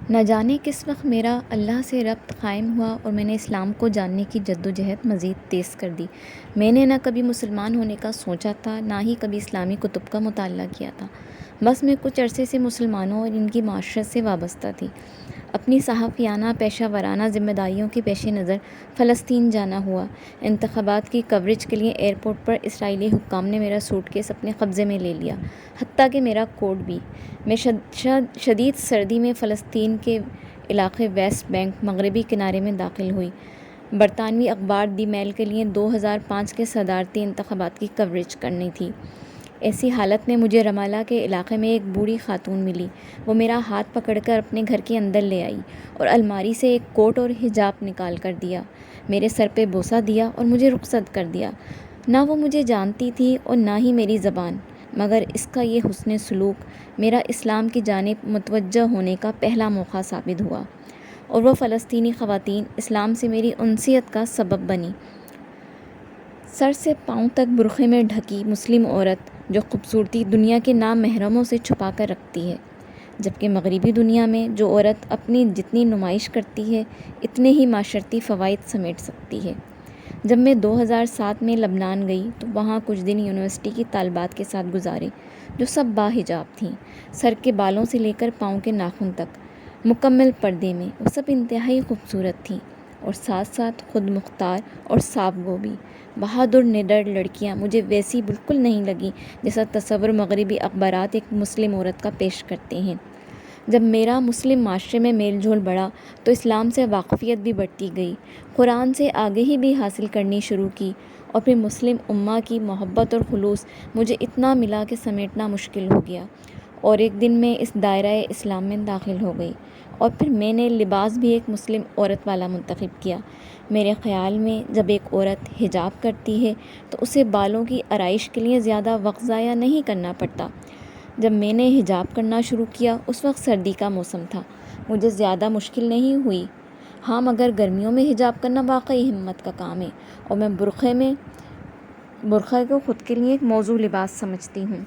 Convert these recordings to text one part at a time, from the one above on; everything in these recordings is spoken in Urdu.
نہ جانے کس وقت میرا اللہ سے ربط قائم ہوا اور میں نے اسلام کو جاننے کی جدوجہد مزید تیز کر دی۔ میں نے نہ کبھی مسلمان ہونے کا سوچا تھا، نہ ہی کبھی اسلامی کتب کا مطالعہ کیا تھا۔ بس میں کچھ عرصے سے مسلمانوں اور ان کی معاشرت سے وابستہ تھی۔ اپنی صحافیانہ پیشہ ورانہ ذمہ داریوں کے پیش نظر فلسطین جانا ہوا۔ انتخابات کی کوریج کے لیے ایئرپورٹ پر اسرائیلی حکام نے میرا سوٹ کیس اپنے قبضے میں لے لیا، حتیٰ کہ میرا کوٹ بھی۔ میں شدید سردی میں فلسطین کے علاقے ویسٹ بینک مغربی کنارے میں داخل ہوئی۔ برطانوی اخبار دی میل کے لیے 2005 کے صدارتی انتخابات کی کوریج کرنی تھی۔ ایسی حالت میں مجھے رمالہ کے علاقے میں ایک بوڑھی خاتون ملی۔ وہ میرا ہاتھ پکڑ کر اپنے گھر کے اندر لے آئی اور الماری سے ایک کوٹ اور حجاب نکال کر دیا، میرے سر پہ بوسہ دیا اور مجھے رخصت کر دیا۔ نہ وہ مجھے جانتی تھی اور نہ ہی میری زبان، مگر اس کا یہ حسن سلوک میرا اسلام کی جانب متوجہ ہونے کا پہلا موقع ثابت ہوا، اور وہ فلسطینی خواتین اسلام سے میری انسیت کا سبب بنی۔ سر سے پاؤں تک برقعے میں ڈھکی مسلم عورت جو خوبصورتی دنیا کے نامحرموں سے چھپا کر رکھتی ہے، جبکہ مغربی دنیا میں جو عورت اپنی جتنی نمائش کرتی ہے اتنے ہی معاشرتی فوائد سمیٹ سکتی ہے۔ جب میں 2007 میں لبنان گئی تو وہاں کچھ دن یونیورسٹی کی طالبات کے ساتھ گزارے، جو سب باحجاب تھیں، سر کے بالوں سے لے کر پاؤں کے ناخن تک مکمل پردے میں۔ وہ سب انتہائی خوبصورت تھیں اور ساتھ ساتھ خود مختار اور صاف گو بھی۔ بہادر نڈر لڑکیاں مجھے ویسی بالکل نہیں لگیں جیسا تصور مغربی اخبارات ایک مسلم عورت کا پیش کرتے ہیں۔ جب میرا مسلم معاشرے میں میل جول بڑھا تو اسلام سے واقفیت بھی بڑھتی گئی، قرآن سے آگہی بھی حاصل کرنی شروع کی، اور پھر مسلم امہ کی محبت اور خلوص مجھے اتنا ملا کہ سمیٹنا مشکل ہو گیا، اور ایک دن میں اس دائرۂ اسلام میں داخل ہو گئی۔ اور پھر میں نے لباس بھی ایک مسلم عورت والا منتخب کیا۔ میرے خیال میں جب ایک عورت حجاب کرتی ہے تو اسے بالوں کی آرائش کے لیے زیادہ وقت ضائع نہیں کرنا پڑتا۔ جب میں نے حجاب کرنا شروع کیا اس وقت سردی کا موسم تھا، مجھے زیادہ مشکل نہیں ہوئی۔ ہاں، مگر گرمیوں میں حجاب کرنا واقعی ہمت کا کام ہے، اور میں برقعے کو خود کے لیے ایک موزوں لباس سمجھتی ہوں۔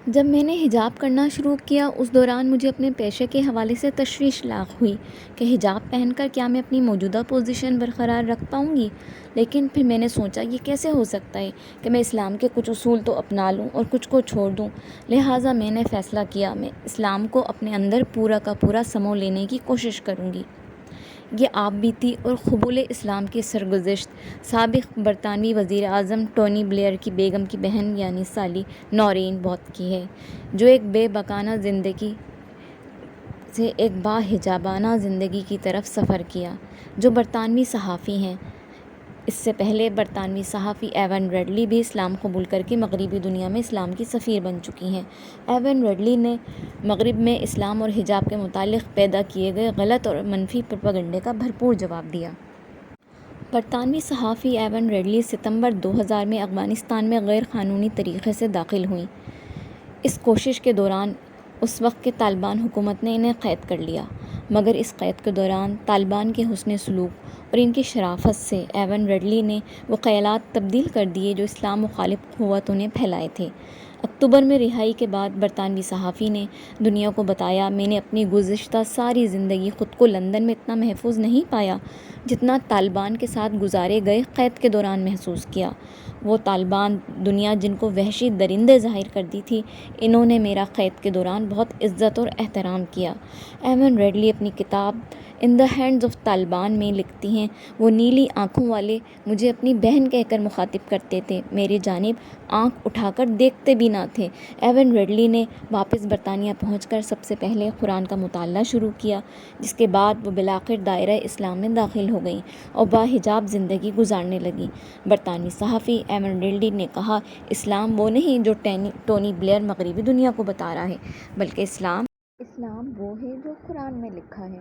جب میں نے حجاب کرنا شروع کیا اس دوران مجھے اپنے پیشے کے حوالے سے تشویش لاحق ہوئی کہ حجاب پہن کر کیا میں اپنی موجودہ پوزیشن برقرار رکھ پاؤں گی۔ لیکن پھر میں نے سوچا یہ کیسے ہو سکتا ہے کہ میں اسلام کے کچھ اصول تو اپنا لوں اور کچھ کو چھوڑ دوں۔ لہٰذا میں نے فیصلہ کیا میں اسلام کو اپنے اندر پورا کا پورا سمو لینے کی کوشش کروں گی۔ یہ آپ بیتی اور قبول اسلام کی سرگزشت سابق برطانوی وزیر اعظم ٹونی بلیئر کی بیگم کی بہن یعنی سالی نورین بوت کی ہے، جو ایک بے باکانہ زندگی سے ایک باحجابانہ زندگی کی طرف سفر کیا، جو برطانوی صحافی ہیں۔ اس سے پہلے برطانوی صحافی ایون ریڈلی بھی اسلام قبول کر کے مغربی دنیا میں اسلام کی سفیر بن چکی ہیں۔ ایون ریڈلی نے مغرب میں اسلام اور حجاب کے متعلق پیدا کیے گئے غلط اور منفی پروپیگنڈے کا بھرپور جواب دیا۔ برطانوی صحافی ایون ریڈلی ستمبر 2000 میں افغانستان میں غیر قانونی طریقے سے داخل ہوئیں۔ اس کوشش کے دوران اس وقت کے طالبان حکومت نے انہیں قید کر لیا، مگر اس قید کے دوران طالبان کے حسن سلوک اور ان کی شرافت سے ایون ریڈلی نے وہ خیالات تبدیل کر دیے جو اسلام مخالف قوتوں نے پھیلائے تھے۔ اکتوبر میں رہائی کے بعد برطانوی صحافی نے دنیا کو بتایا، میں نے اپنی گزشتہ ساری زندگی خود کو لندن میں اتنا محفوظ نہیں پایا جتنا طالبان کے ساتھ گزارے گئے قید کے دوران محسوس کیا۔ وہ طالبان دنیا جن کو وحشی درندے ظاہر کرتی تھی، انہوں نے میرا قید کے دوران بہت عزت اور احترام کیا۔ ایون ریڈلی اپنی کتاب ان دی ہینڈز آف طالبان میں لکھتی ہیں، وہ نیلی آنکھوں والے مجھے اپنی بہن کہہ کر مخاطب کرتے تھے، میری جانب آنکھ اٹھا کر دیکھتے بھی نہ تھے۔ ایون ریڈلی نے واپس برطانیہ پہنچ کر سب سے پہلے قرآن کا مطالعہ شروع کیا، جس کے بعد وہ بالآخر دائرۂ اسلام میں داخل ہو گئیں اور باحجاب زندگی گزارنے لگیں۔ برطانوی صحافی ایون ریڈلی نے کہا، اسلام وہ نہیں جو ٹونی بلیئر مغربی دنیا کو بتا رہا ہے، بلکہ اسلام وہ ہے جو قرآن میں لکھا ہے۔